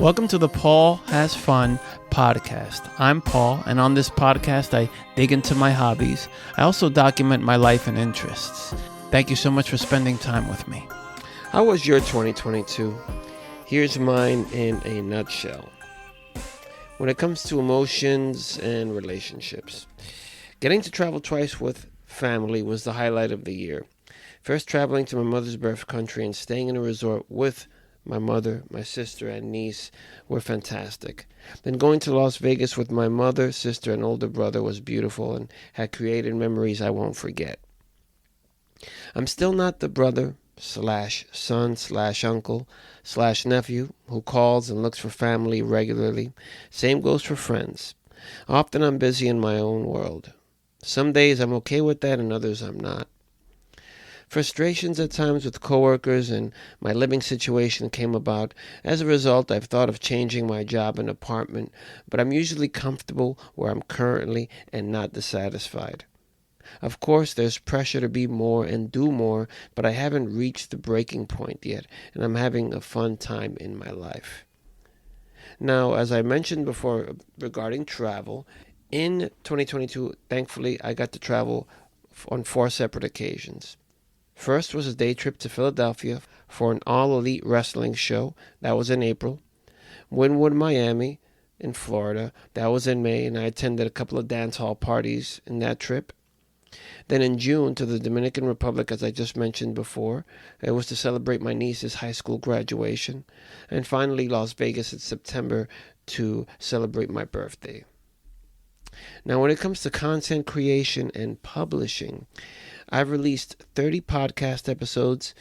Welcome to the Paul Has Fun podcast. I'm Paul, and on this podcast, I dig into my hobbies. I also document my life and interests. Thank you so much for spending time with me. How was your 2022? Here's mine in a nutshell. When it comes to emotions and relationships, getting to travel twice with family was the highlight of the year. First, traveling to my mother's birth country and staying in a resort with my mother, my sister, and niece were fantastic. Then going to Las Vegas with my mother, sister, and older brother was beautiful and had created memories I won't forget. I'm still not the brother slash son slash uncle slash nephew who calls and looks for family regularly. Same goes for friends. Often I'm busy in my own world. Some days I'm okay with that and others I'm not. Frustrations at times with coworkers and my living situation came about. As a result, I've thought of changing my job and apartment, but I'm usually comfortable where I'm currently and not dissatisfied. Of course, there's pressure to be more and do more, but I haven't reached the breaking point yet, and I'm having a fun time in my life. Now, as I mentioned before regarding travel, in 2022, thankfully, I got to travel on 4 separate occasions. First was a day trip to Philadelphia for an all-elite wrestling show. That was in April. Wynwood, Miami, in Florida. That was in May, and I attended a couple of dance hall parties in that trip. Then in June to the Dominican Republic, as I just mentioned before. It was to celebrate my niece's high school graduation. And finally, Las Vegas in September to celebrate my birthday. Now, when it comes to content creation and publishing, I've released 30 podcast episodes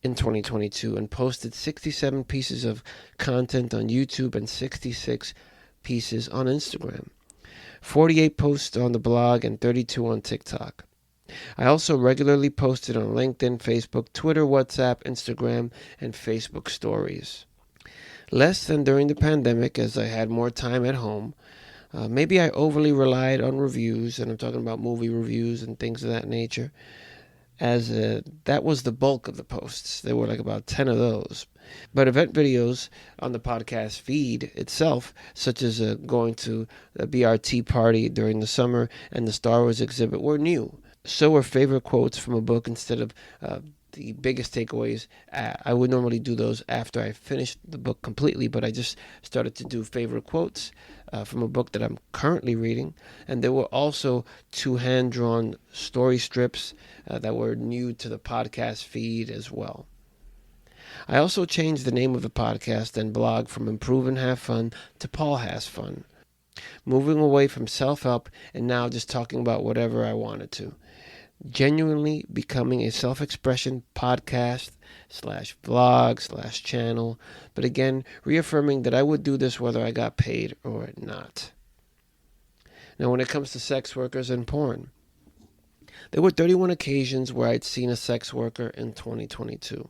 in 2022 and posted 67 pieces of content on YouTube and 66 pieces on Instagram, 48 posts on the blog, and 32 on TikTok. I also regularly posted on LinkedIn, Facebook, Twitter, WhatsApp, Instagram, and Facebook stories. Less than during the pandemic, as I had more time at home. Maybe I overly relied on reviews, and I'm talking about movie reviews and things of that nature, as that was the bulk of the posts. There were like about 10 of those. But event videos on the podcast feed itself, such as going to a BRT party during the summer and the Star Wars exhibit, were new. So were favorite quotes from a book instead of the biggest takeaways. I would normally do those after I finished the book completely, but I just started to do favorite quotes from a book that I'm currently reading. And there were also 2 hand-drawn story strips that were new to the podcast feed as well. I also changed the name of the podcast and blog from Improve and Have Fun to Paul Has Fun, moving away from self-help and now just talking about whatever I wanted to. Genuinely becoming a self-expression podcast /vlog /channel, but again, reaffirming that I would do this whether I got paid or not. Now, when it comes to sex workers and porn, there were 31 occasions where I'd seen a sex worker in 2022.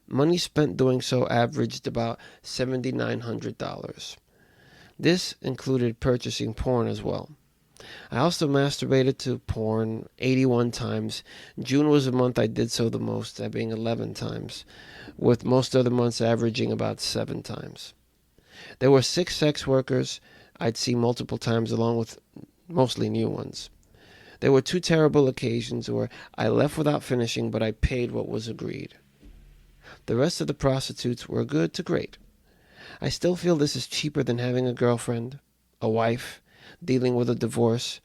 Money spent doing so averaged about $7,900. This included purchasing porn as well. I also masturbated to porn 81 times. June was the month I did so the most, that being 11 times, with most other months averaging about 7 times. There were 6 sex workers I'd see multiple times, along with mostly new ones. There were 2 terrible occasions where I left without finishing, but I paid what was agreed. The rest of the prostitutes were good to great. I still feel this is cheaper than having a girlfriend, a wife, dealing with a divorce,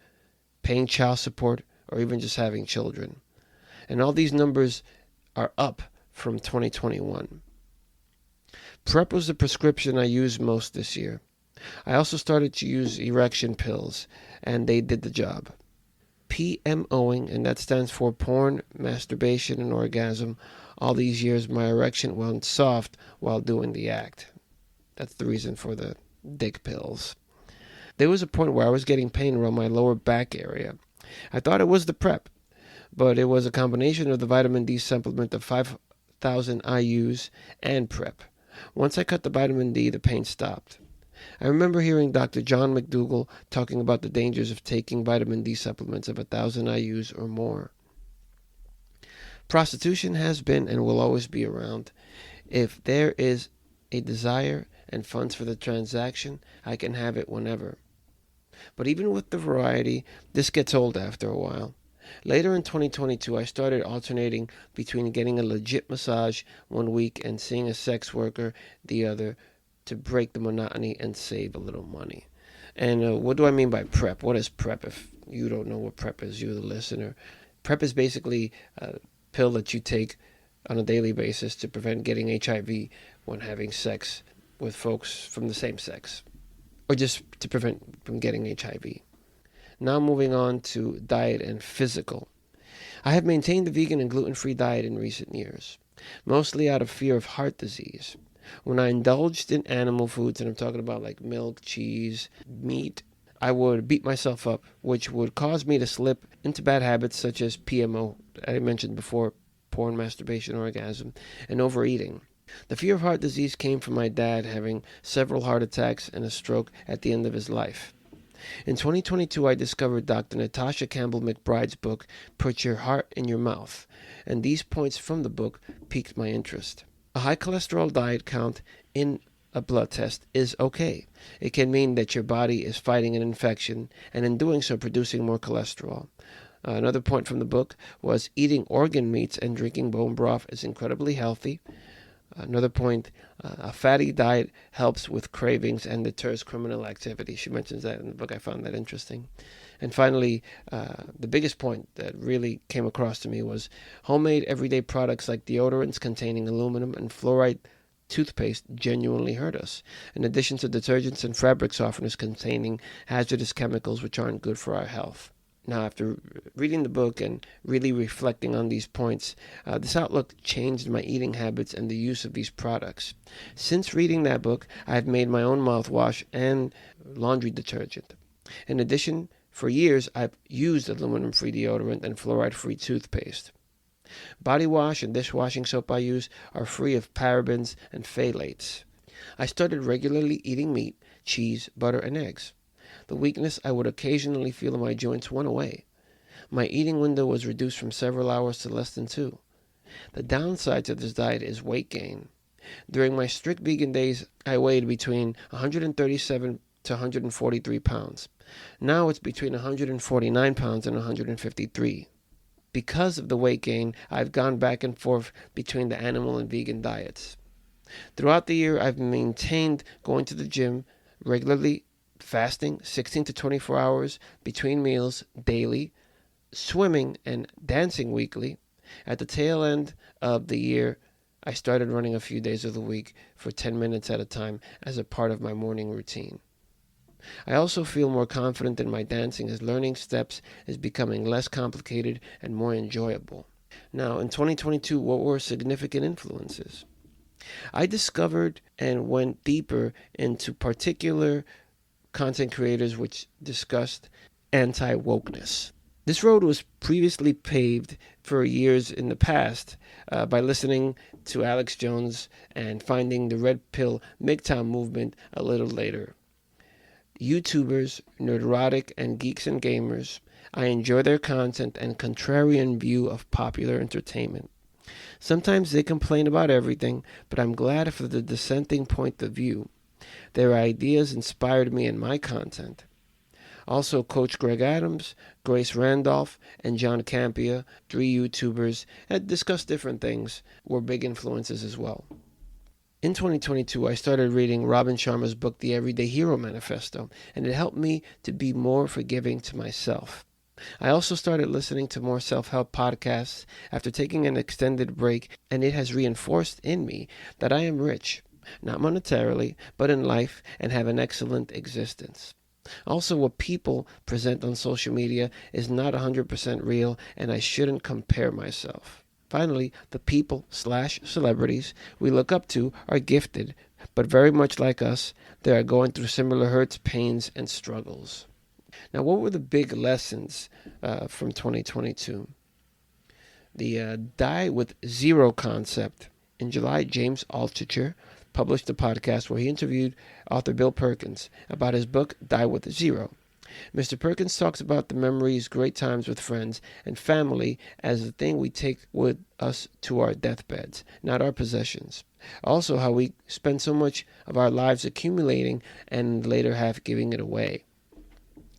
paying child support, or even just having children. And all these numbers are up from 2021. PrEP was the prescription I used most this year. I also started to use erection pills, and they did the job. PMOing, and that stands for porn, masturbation, and orgasm. All these years, my erection went soft while doing the act. That's the reason for the dick pills. There was a point where I was getting pain around my lower back area. I thought it was the PrEP, but it was a combination of the vitamin D supplement of 5,000 IUs and PrEP. Once I cut the vitamin D, the pain stopped. I remember hearing Dr. John McDougall talking about the dangers of taking vitamin D supplements of 1,000 IUs or more. Prostitution has been and will always be around. If there is a desire and funds for the transaction, I can have it whenever. But even with the variety, this gets old after a while. Later in 2022, I started alternating between getting a legit massage one week and seeing a sex worker the other to break the monotony and save a little money. And what do I mean by PrEP? What is PrEP? If you don't know what PrEP is, you the listener. PrEP is basically a pill that you take on a daily basis to prevent getting HIV when having sex with folks from the same sex, or just to prevent from getting HIV. Now moving on to diet and physical. I have maintained the vegan and gluten-free diet in recent years, mostly out of fear of heart disease. When I indulged in animal foods, and I'm talking about like milk, cheese, meat, I would beat myself up, which would cause me to slip into bad habits such as PMO, I mentioned before, porn, masturbation, orgasm, and overeating. The fear of heart disease came from my dad having several heart attacks and a stroke at the end of his life. In 2022, I discovered Dr. Natasha Campbell McBride's book, Put Your Heart in Your Mouth, and these points from the book piqued my interest. A high cholesterol diet count in a blood test is okay. It can mean that your body is fighting an infection and in doing so producing more cholesterol. Another point from the book was eating organ meats and drinking bone broth is incredibly healthy. Another point, a fatty diet helps with cravings and deters criminal activity. She mentions that in the book. I found that interesting. And finally, the biggest point that really came across to me was homemade everyday products like deodorants containing aluminum and fluoride toothpaste genuinely hurt us, in addition to detergents and fabric softeners containing hazardous chemicals which aren't good for our health. Now, after reading the book and really reflecting on these points, this outlook changed my eating habits and the use of these products. Since reading that book, I have made my own mouthwash and laundry detergent. In addition, for years, I've used aluminum-free deodorant and fluoride-free toothpaste. Body wash and dishwashing soap I use are free of parabens and phthalates. I started regularly eating meat, cheese, butter, and eggs. The weakness I would occasionally feel in my joints went away. My eating window was reduced from several hours to less than 2. The downside to this diet is weight gain. During my strict vegan days, I weighed between 137 to 143 pounds. Now it's between 149 pounds and 153. Because of the weight gain, I've gone back and forth between the animal and vegan diets. Throughout the year, I've maintained going to the gym regularly, fasting 16 to 24 hours between meals daily, swimming and dancing weekly. At the tail end of the year, I started running a few days of the week for 10 minutes at a time as a part of my morning routine. I also feel more confident in my dancing as learning steps is becoming less complicated and more enjoyable. Now, in 2022, what were significant influences? I discovered and went deeper into particular content creators which discussed anti-wokeness. This road was previously paved for years in the past by listening to Alex Jones and finding the Red Pill MGTOW movement a little later. YouTubers, Nerdrotic, and Geeks and Gamers, I enjoy their content and contrarian view of popular entertainment. Sometimes they complain about everything, but I'm glad for the dissenting point of view. Their ideas inspired me in my content. Also, Coach Greg Adams, Grace Randolph, and John Campea, 3 YouTubers, had discussed different things, were big influences as well. In 2022, I started reading Robin Sharma's book, The Everyday Hero Manifesto, and it helped me to be more forgiving to myself. I also started listening to more self-help podcasts after taking an extended break, and it has reinforced in me that I am rich, not monetarily, but in life, and have an excellent existence. Also, what people present on social media is not 100% real, and I shouldn't compare myself. Finally, the people/celebrities we look up to are gifted, but very much like us, they are going through similar hurts, pains, and struggles. Now, what were the big lessons from 2022? The Die with Zero concept. In July, James Altucher published a podcast where he interviewed author Bill Perkins about his book, Die with Zero. Mr. Perkins talks about the memories, great times with friends, and family as the thing we take with us to our deathbeds, not our possessions. Also, how we spend so much of our lives accumulating and later half giving it away.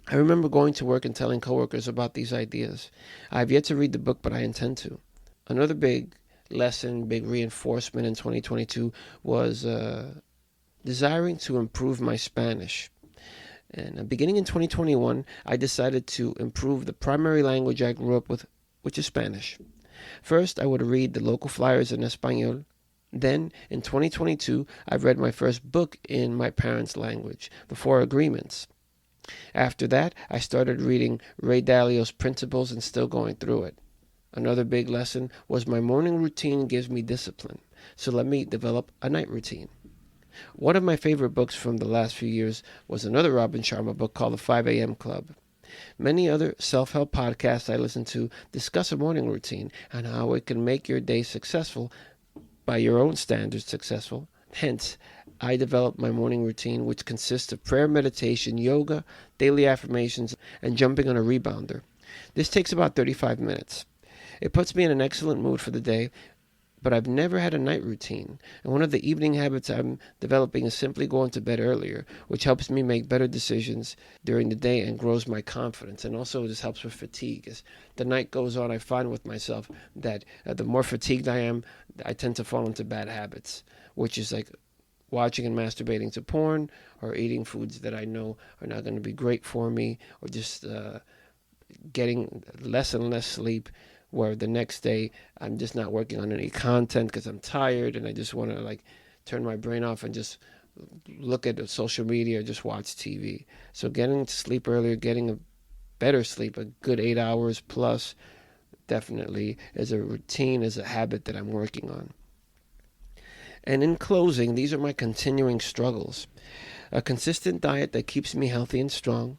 I remember going to work and telling coworkers about these ideas. I have yet to read the book, but I intend to. Another big lesson, big reinforcement in 2022 was desiring to improve my Spanish. And beginning in 2021, I decided to improve the primary language I grew up with, which is Spanish. First, I would read the local flyers in Espanol. Then, in 2022, I read my first book in my parents' language, The Four Agreements. After that, I started reading Ray Dalio's Principles and still going through it. Another big lesson was my morning routine gives me discipline, so let me develop a night routine. One of my favorite books from the last few years was another Robin Sharma book called The 5 a.m. Club. Many other self-help podcasts I listen to discuss a morning routine and how it can make your day successful, by your own standards successful. Hence, I developed my morning routine, which consists of prayer, meditation, yoga, daily affirmations, and jumping on a rebounder. This takes about 35 minutes. It puts me in an excellent mood for the day, but I've never had a night routine. And one of the evening habits I'm developing is simply going to bed earlier, which helps me make better decisions during the day and grows my confidence. And also just helps with fatigue. As the night goes on, I find with myself that the more fatigued I am, I tend to fall into bad habits, which is like watching and masturbating to porn, or eating foods that I know are not going to be great for me, or just getting less and less sleep, where the next day I'm just not working on any content because I'm tired and I just want to turn my brain off and just look at social media or just watch TV. So getting to sleep earlier, getting a better sleep, a good 8 hours plus, definitely is a routine, is a habit that I'm working on. And in closing, these are my continuing struggles. A consistent diet that keeps me healthy and strong.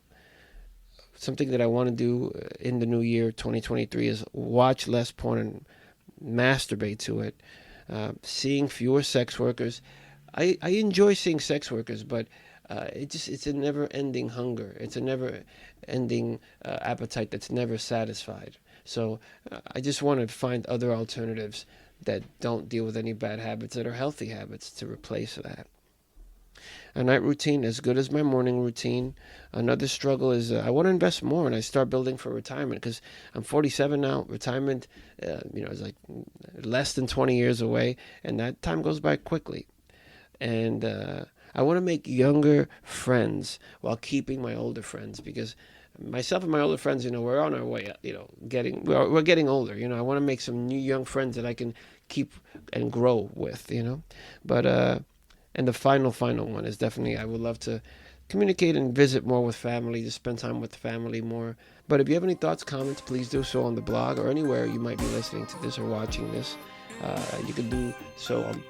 Something that I want to do in the new year, 2023, is watch less porn and masturbate to it. Seeing fewer sex workers. I enjoy seeing sex workers, but it's a never-ending hunger. It's a never-ending appetite that's never satisfied. So I just want to find other alternatives that don't deal with any bad habits, that are healthy habits, to replace that. A night routine as good as my morning routine. Another struggle is I want to invest more and I start building for retirement, because I'm 47 now. Retirement, is like less than 20 years away, and that time goes by quickly. And I want to make younger friends while keeping my older friends, because myself and my older friends, we're on our way, we're getting older. I want to make some new young friends that I can keep and grow with, But and the final one is definitely, I would love to communicate and visit more with family, to spend time with family more. But if you have any thoughts, comments, please do so on the blog or anywhere you might be listening to this or watching this. You can do so on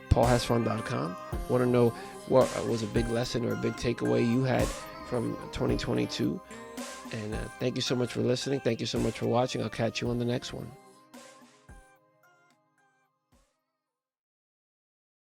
paulhasfun.com. Want to know what was a big lesson or a big takeaway you had from 2022. And thank you so much for listening. Thank you so much for watching. I'll catch you on the next one.